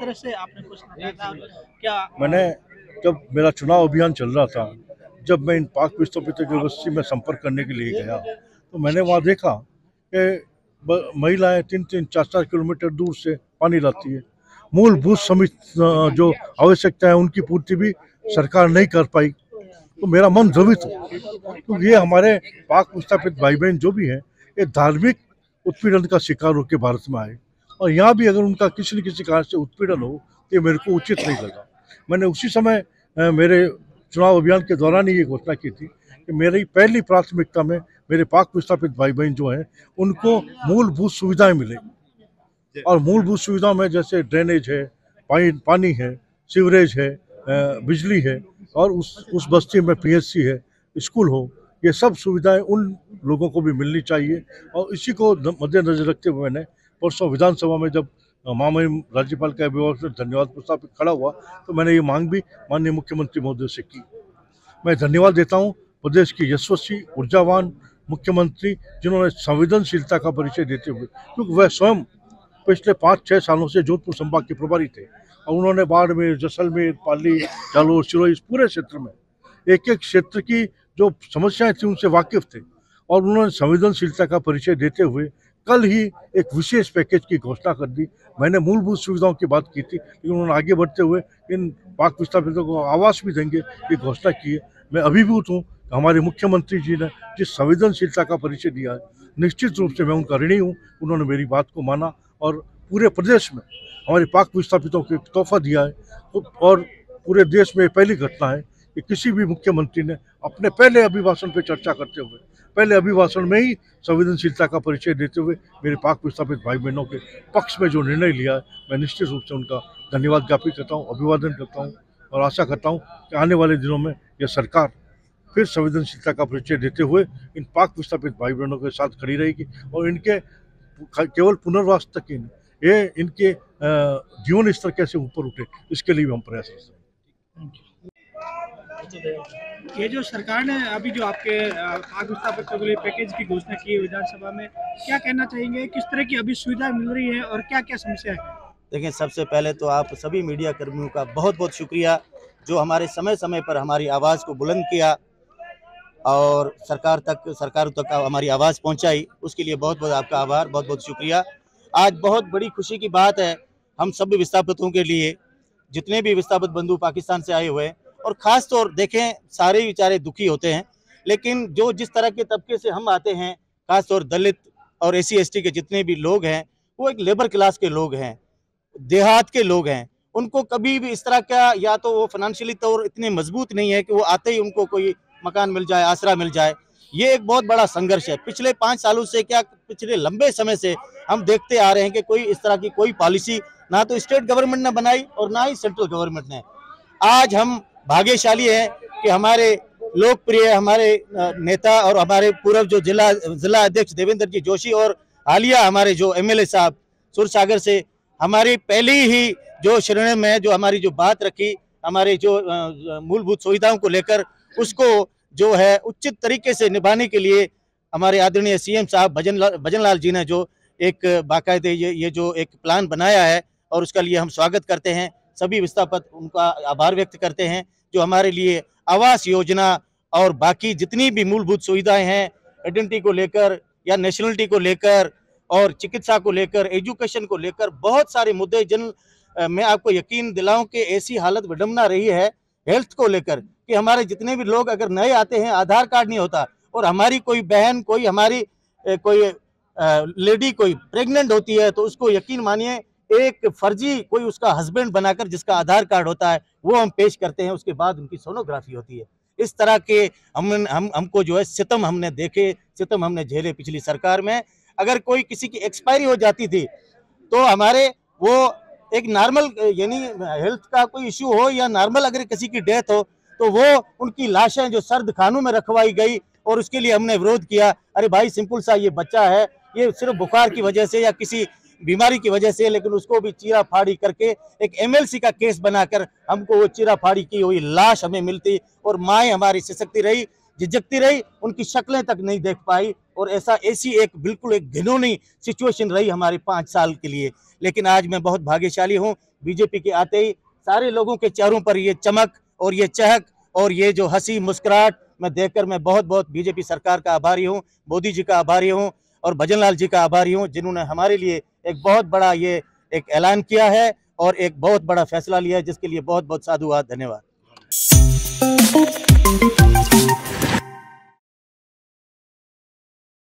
तरह से आपने कुछ बताया था क्या? मैंने जब मेरा चुनाव अभियान चल रहा था, जब मैं इन पाक विस्थापितों की बस्ती में संपर्क करने के लिए गया, तो मैंने वहाँ देखा कि महिलाएं 3-3, 4-4 किलोमीटर दूर से पानी लाती है। मूलभूत जो आवश्यकता है उनकी पूर्ति भी सरकार नहीं कर पाई। तो मेरा मन द्रवित हो, तो ये हमारे पाक विस्थापित भाई बहन जो भी हैं, ये धार्मिक उत्पीड़न का शिकार होकर भारत में आए, और यहाँ भी अगर उनका किसी न किसी कारण से उत्पीड़न हो तो ये मेरे को उचित नहीं लगा। मैंने उसी समय मेरे चुनाव अभियान के दौरान ही ये घोषणा की थी कि मेरी पहली प्राथमिकता में मेरे पाक विस्थापित भाई बहन जो हैं उनको मूलभूत सुविधाएं मिले, और मूलभूत सुविधाओं में जैसे ड्रेनेज है, पानी है, सीवरेज है, बिजली है, और उस बस्ती में पीएचसी है, स्कूल हो, ये सब सुविधाएं उन लोगों को भी मिलनी चाहिए। और इसी को मद्देनजर रखते हुए मैंने परसों विधानसभा में जब महामहिम राज्यपाल के अभिभाषण से धन्यवाद प्रस्ताव पे खड़ा हुआ, तो मैंने ये मांग भी माननीय मुख्यमंत्री महोदय से की। मैं धन्यवाद देता हूँ प्रदेश की यशस्वी ऊर्जावान मुख्यमंत्री, जिन्होंने संवेदनशीलता का परिचय देते हुए, क्योंकि वह स्वयं पिछले 5-6 सालों से जोधपुर संभाग के प्रभारी थे, और उन्होंने बाड़मेर, जैसलमेर, पाली, जालोर, सिरोही, इस पूरे क्षेत्र में एक एक क्षेत्र की जो समस्याएं थी उनसे वाकिफ थे, और उन्होंने संवेदनशीलता का परिचय देते हुए कल ही एक विशेष पैकेज की घोषणा कर दी। मैंने मूलभूत सुविधाओं की बात की थी, लेकिन उन्होंने आगे बढ़ते हुए इन पाक विस्थापितों को आवास भी देंगे ये घोषणा की है। मैं अभिभूत हूँ, हमारे मुख्यमंत्री जी ने जिस संवेदनशीलता का परिचय दिया है, निश्चित रूप से मैं उनका ऋणी हूँ। उन्होंने मेरी बात को माना और पूरे प्रदेश में हमारे पाक विस्थापितों को एक तोहफा दिया है, और पूरे देश में पहली घटना है कि किसी भी मुख्यमंत्री ने अपने पहले अभिभाषण पर चर्चा करते हुए, पहले अभिभाषण में ही संवेदनशीलता का परिचय देते हुए मेरे पाक विस्थापित भाई बहनों के पक्ष में जो निर्णय लिया है, मैं निश्चित रूप से उनका धन्यवाद ज्ञापित करता हूँ, अभिवादन करता हूँ, और आशा करता हूँ कि आने वाले दिनों में यह सरकार फिर संवेदनशीलता का परिचय देते हुए इन पाक विस्थापित भाई बहनों के साथ खड़ी रहेगी, और इनके केवल पुनर्वास तक ही नहीं, ये इनके जीवन स्तर कैसे ऊपर उठे, इसके लिए भी हम प्रयासरत हैं। ये जो सरकार ने अभी जो आपके पाक विस्थापितों के लिए पैकेज की घोषणा की है विधानसभा में, क्या कहना चाहेंगे? किस तरह की अभी सुविधा मिल रही है और क्या क्या समस्या है? देखिए, सबसे पहले तो आप सभी मीडिया कर्मियों का बहुत बहुत शुक्रिया, जो हमारे समय समय पर हमारी आवाज़ को बुलंद किया और सरकारों तक हमारी आवाज़ पहुंचाई, उसके लिए बहुत बहुत आपका आभार, बहुत बहुत शुक्रिया। आज बहुत बड़ी खुशी की बात है हम सभी विस्थापितों के लिए, जितने भी विस्थापित बंधु पाकिस्तान से आए हुए, और ख़ास तौर देखें सारे बेचारे दुखी होते हैं, लेकिन जो जिस तरह के तबके से हम आते हैं, ख़ास तौर दलित और SC ST के जितने भी लोग हैं, वो एक लेबर क्लास के लोग हैं, देहात के लोग हैं, उनको कभी भी इस तरह का, या तो वो फाइनेंशियली तौर इतने मजबूत नहीं है कि वो आते ही उनको कोई मकान मिल जाए, आसरा मिल जाए। ये एक बहुत बड़ा संघर्ष है। पिछले 5 सालों से, क्या पिछले लंबे समय से हम देखते आ रहे हैं कि कोई इस तरह की कोई पॉलिसी ना तो स्टेट गवर्नमेंट ने बनाई और ना ही सेंट्रल गवर्नमेंट ने। आज हम भाग्यशाली हैं कि हमारे लोकप्रिय हमारे नेता और हमारे पूर्व जो जिला अध्यक्ष देवेंद्र जी जोशी, और हालिया हमारे जो MLA साहब सुरसागर से हमारी पहली ही जो श्रेणी में जो हमारी जो बात रखी, हमारे जो मूलभूत सुविधाओं को लेकर, उसको जो है उचित तरीके से निभाने के लिए हमारे आदरणीय CM साहब भजनलाल जी ने जो एक बाकायदे ये जो एक प्लान बनाया है, और उसका लिए हम स्वागत करते हैं। सभी विस्थापित उनका आभार व्यक्त करते हैं, जो हमारे लिए आवास योजना और बाकी जितनी भी मूलभूत सुविधाएं हैं, आइडेंटिटी को लेकर या नेशनलिटी को लेकर और चिकित्सा को लेकर, एजुकेशन को लेकर, बहुत सारे मुद्दे मैं आपको यकीन दिलाऊं कि ऐसी हालत विडंबना रही है हेल्थ को लेकर कि हमारे जितने भी लोग अगर नए आते हैं, आधार कार्ड नहीं होता, और हमारी कोई बहन, कोई हमारी कोई लेडी कोई प्रेग्नेंट होती है, तो उसको यकीन मानिए एक फर्जी कोई उसका हस्बैंड बनाकर जिसका आधार कार्ड होता है वो हम पेश करते हैं, उसके बाद उनकी सोनोग्राफी होती है। इस तरह के हमको जो है सितम हमने देखे, सितम हमने झेले पिछली सरकार में। अगर कोई किसी की एक्सपायरी हो जाती थी तो हमारे वो एक नॉर्मल, यानी हेल्थ का कोई इश्यू हो या नॉर्मल अगर किसी की डेथ हो, तो वो उनकी लाशें जो सर्द खानों में रखवाई गई, और उसके लिए हमने विरोध किया। अरे भाई, सिंपल सा ये बच्चा है, ये सिर्फ बुखार की वजह से या किसी बीमारी की वजह से, लेकिन उसको भी चीरा फाड़ी करके एक MLC का केस बनाकर हमको वो चीरा फाड़ी की हुई लाश हमें मिलती, और माएँ हमारी सिसकती रही, झिझकती रही, उनकी शक्लें तक नहीं देख पाई, और ऐसी एक बिल्कुल एक घिनौनी सिचुएशन रही हमारे 5 साल के लिए। लेकिन आज मैं बहुत भाग्यशाली हूँ, बीजेपी के आते ही सारे लोगों के चेहरों पर ये चमक और ये चहक और ये जो हंसी मुस्कुराहट मैं देखकर मैं बहुत बहुत बीजेपी सरकार का आभारी हूँ, मोदी जी का आभारी हूँ और भजन लाल जी का आभारी हूँ, जिन्होंने हमारे लिए एक बहुत बड़ा ये एक ऐलान किया है और एक बहुत बड़ा फैसला लिया है, जिसके लिए बहुत बहुत साधुवाद, धन्यवाद।